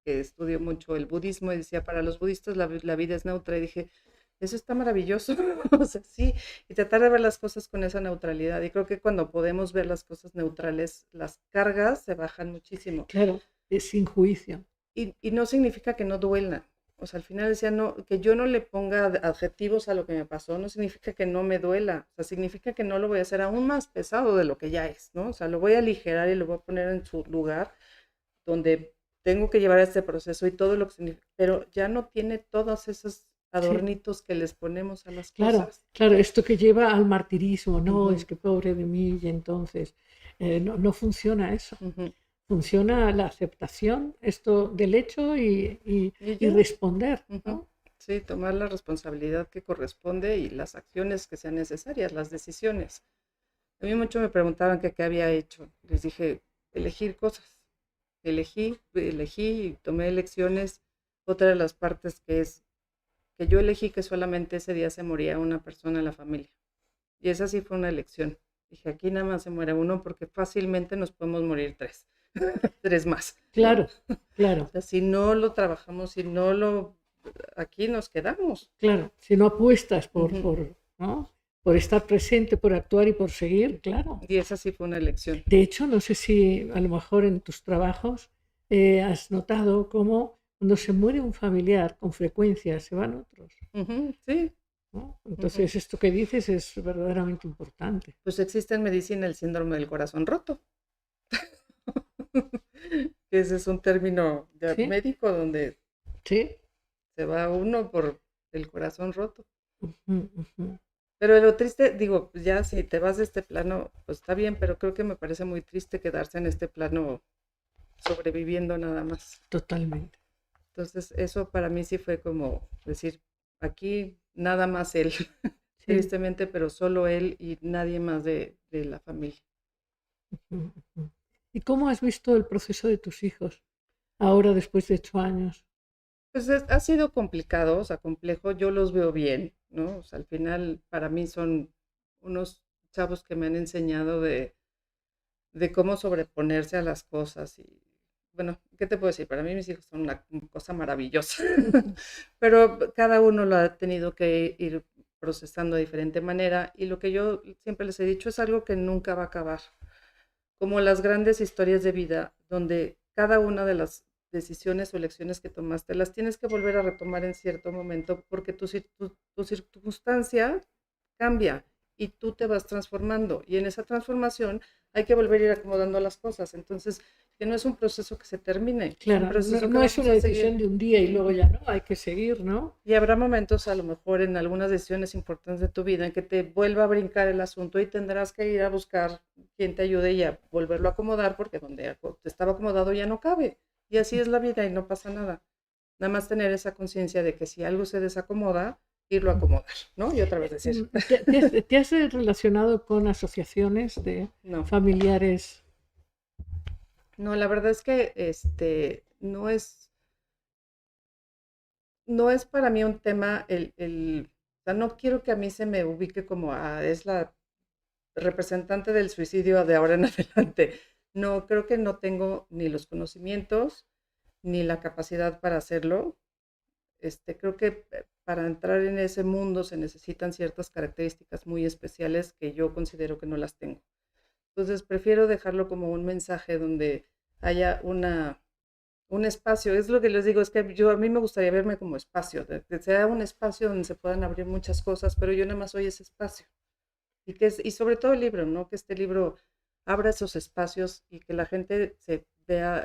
estudió mucho el budismo y decía, para los budistas la vida es neutra. Y dije, eso está maravilloso. O sea, sí, y tratar de ver las cosas con esa neutralidad. Y creo que cuando podemos ver las cosas neutrales, las cargas se bajan muchísimo. Claro, sin juicio. Y no significa que no duelan. O sea, al final decía, no, que yo no le ponga adjetivos a lo que me pasó, no significa que no me duela, o sea, significa que no lo voy a hacer aún más pesado de lo que ya es, ¿no? O sea, lo voy a aligerar y lo voy a poner en su lugar donde tengo que llevar este proceso y todo lo que significa, pero ya no tiene todos esos Sí, adornitos que les ponemos a las claro, cosas. claro, esto que lleva al martirismo, no, es Ujú, que pobre de mí, y entonces no, no funciona eso. ujú. Funciona la aceptación, esto del hecho Y y ya, responder, ujú. ¿no? Sí, tomar la responsabilidad que corresponde y las acciones que sean necesarias, las decisiones. A mí mucho me preguntaban que qué había hecho. Les dije, elegir cosas. Elegí y tomé elecciones. Otra de las partes que es que yo elegí que solamente ese día se moría una persona en la familia. Y esa sí fue una elección. Dije, aquí nada más se muere uno porque fácilmente nos podemos morir tres, tres más, ¿no? Claro, claro, O sea, si no lo trabajamos, si no lo, aquí nos quedamos. claro. Si no apuestas Ujú. ¿no? Por estar presente, por actuar y por seguir, claro. Y esa sí fue una elección. De hecho, no sé si a lo mejor en tus trabajos has notado cómo cuando se muere un familiar, con frecuencia se van otros, Ujú, sí. ¿no? Ujú. Entonces, esto que dices es verdaderamente importante. Pues existe en medicina el síndrome del corazón roto. Ese es un término ya ¿Sí? médico donde ¿Sí? se va uno por el corazón roto. Ujú, ujú. Pero lo triste, digo, pues ya si te vas de este plano, pues está bien, pero creo que me parece muy triste quedarse en este plano sobreviviendo nada más. Totalmente. Entonces, eso para mí sí fue como decir, aquí nada más él, Sí. tristemente, pero solo él y nadie más de la familia. Ujú, ujú. ¿Y cómo has visto el proceso de tus hijos ahora después de 8 años? Pues ha sido complicado, o sea, complejo, yo los veo bien, ¿no? O sea, al final para mí son unos chavos que me han enseñado de cómo sobreponerse a las cosas y, bueno, ¿qué te puedo decir? Para mí mis hijos son una cosa maravillosa, pero cada uno lo ha tenido que ir procesando de diferente manera y lo que yo siempre les he dicho es algo que nunca va a acabar, como las grandes historias de vida, donde cada una de las decisiones o elecciones que tomaste las tienes que volver a retomar en cierto momento porque tu circunstancia cambia y tú te vas transformando y en esa transformación hay que volver a ir acomodando las cosas. Entonces, que no es un proceso que se termine, es un Claro, no, proceso que no es vamos una a seguir. decisión de un día y luego ya no, hay que seguir, ¿no? Y habrá momentos, a lo mejor en algunas decisiones importantes de tu vida, en que te vuelva a brincar el asunto y tendrás que ir a buscar quien te ayude y a volverlo a acomodar, porque donde estaba acomodado ya no cabe. Y así es la vida y no pasa nada. Nada más tener esa conciencia de que si algo se desacomoda, irlo a acomodar, ¿no? Y otra vez decir, ¿Te has relacionado con asociaciones de no, familiares? no, la verdad es que no es para mí un tema, o sea, no quiero que a mí se me ubique como, es la representante del suicidio de ahora en adelante. No, creo que no tengo ni los conocimientos ni la capacidad para hacerlo. Creo que para entrar en ese mundo se necesitan ciertas características muy especiales que yo considero que no las tengo. Entonces prefiero dejarlo como un mensaje donde haya un espacio. Es lo que les digo, es que a mí me gustaría verme como espacio, de que sea un espacio donde se puedan abrir muchas cosas, pero yo nada más soy ese espacio. Y sobre todo el libro, ¿no? Que este libro abra esos espacios y que la gente se vea,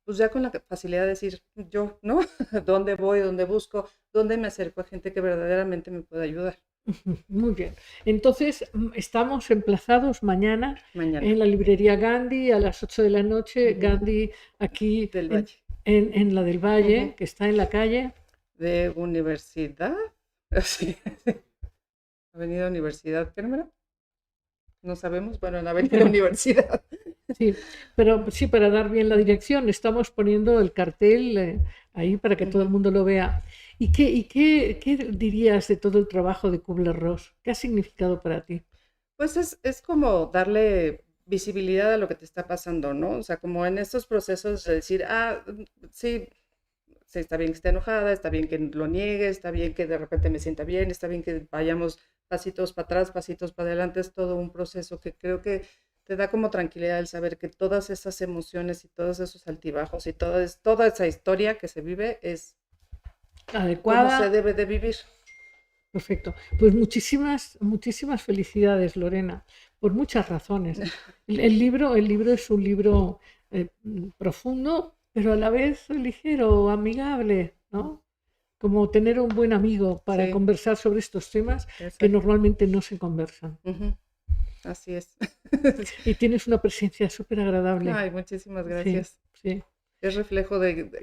pues ya con la facilidad de decir yo, ¿no? ¿Dónde voy? ¿Dónde busco? ¿Dónde me acerco a gente que verdaderamente me pueda ayudar? Muy bien. Entonces, estamos emplazados mañana Mañana. en la librería Gandhi a las 8 de la noche. Ujú. Gandhi aquí Del Valle. en la del Ujú. Valle, que está en la calle. De universidad. Sí. Avenida Universidad, ¿qué número? No sabemos. Bueno, en la Avenida Universidad. Sí, pero sí, para dar bien la dirección, estamos poniendo el cartel ahí para que todo el Ujú. mundo lo vea. ¿Qué dirías de todo el trabajo de Kubler-Ross? ¿Qué ha significado para ti? Pues es como darle visibilidad a lo que te está pasando, ¿no? O sea, como en estos procesos de decir, sí, sí, está bien que esté enojada, está bien que lo niegue, está bien que de repente me sienta bien, está bien que vayamos pasitos para atrás, pasitos para adelante, es todo un proceso que creo que te da como tranquilidad el saber que todas esas emociones y todos esos altibajos y toda esa historia que se vive cómo se adecuada. debe de vivir. Perfecto. Pues muchísimas felicidades, Lorena, por muchas razones. El libro es un libro profundo, pero a la vez ligero, amigable, ¿no? Como tener un buen amigo para Sí, conversar sobre estos temas que exacto. normalmente no se conversan. Ujú, así es. Y tienes una presencia súper agradable. Ay, muchísimas Sí, gracias. sí. Es reflejo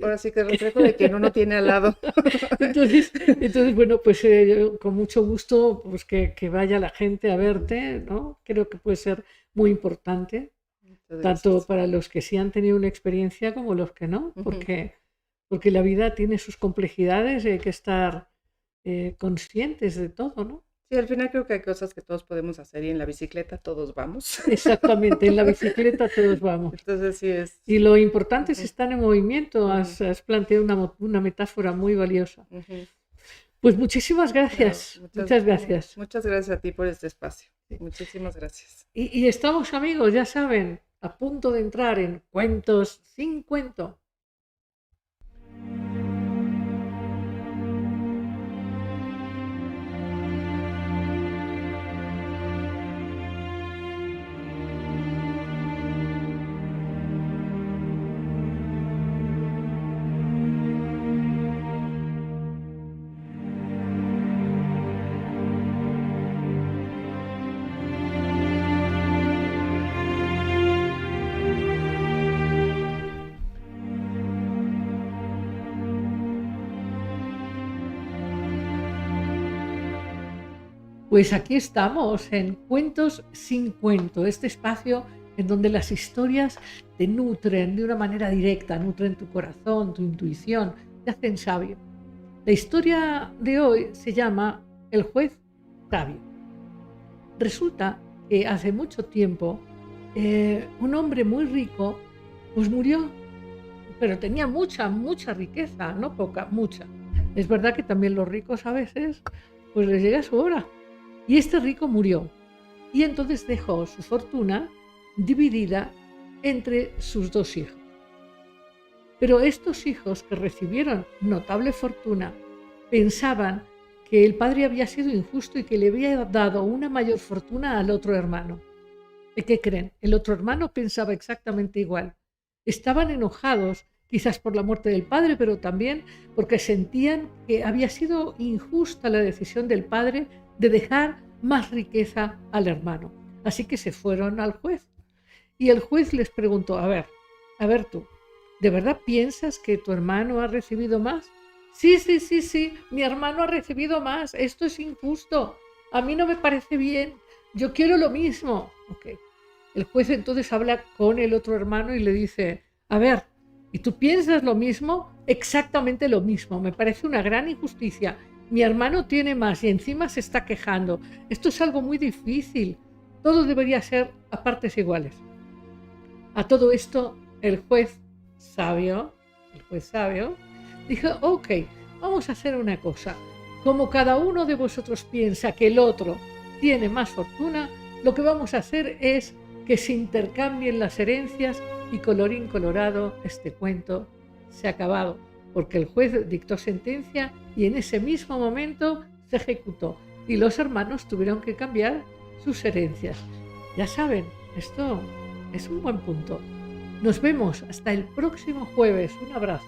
ahora sí que es reflejo de quien uno tiene al lado. Entonces, bueno, pues yo con mucho gusto pues que vaya la gente a verte, ¿no? Creo que puede ser muy importante, Muchas tanto gracias. para los que sí han tenido una experiencia como los que no, Ujú. porque la vida tiene sus complejidades y hay que estar conscientes de todo, ¿no? Sí, al final creo que hay cosas que todos podemos hacer y en la bicicleta todos vamos. Exactamente, en la bicicleta todos vamos. Entonces sí es. Y lo importante es Ujú, estar en movimiento. ujú, Has planteado una metáfora muy valiosa. ujú. Pues muchísimas No, gracias, muchas gracias. muchas gracias a ti por este espacio. Sí. Muchísimas gracias. Y estamos, amigos, ya saben, a punto de entrar en Cuentos sin Cuento. Pues aquí estamos en Cuentos sin Cuento, este espacio en donde las historias te nutren de una manera directa, nutren tu corazón, tu intuición, te hacen sabio. La historia de hoy se llama El juez sabio. Resulta que hace mucho tiempo un hombre muy rico pues murió, pero tenía mucha riqueza, no poca, mucha. Es verdad que también los ricos a veces pues les llega su hora. Y este rico murió y entonces dejó su fortuna dividida entre sus dos hijos. Pero estos hijos que recibieron notable fortuna pensaban que el padre había sido injusto y que le había dado una mayor fortuna al otro hermano. ¿Y qué creen? El otro hermano pensaba exactamente igual. Estaban enojados, quizás por la muerte del padre, pero también porque sentían que había sido injusta la decisión del padre de dejar más riqueza al hermano. Así que se fueron al juez. Y el juez les preguntó, a ver tú, ¿de verdad piensas que tu hermano ha recibido más? Sí, mi hermano ha recibido más, esto es injusto, a mí no me parece bien, yo quiero lo mismo. Okay. El juez entonces habla con el otro hermano y le dice, a ver, ¿y tú piensas lo mismo? Exactamente lo mismo, me parece una gran injusticia. Mi hermano tiene más y encima se está quejando. Esto es algo muy difícil. Todo debería ser a partes iguales. A todo esto, el juez sabio, dijo, ok, vamos a hacer una cosa. Como cada uno de vosotros piensa que el otro tiene más fortuna, lo que vamos a hacer es que se intercambien las herencias y colorín colorado, este cuento se ha acabado, porque el juez dictó sentencia y en ese mismo momento se ejecutó y los hermanos tuvieron que cambiar sus herencias. Ya saben, esto es un buen punto. Nos vemos hasta el próximo jueves. Un abrazo.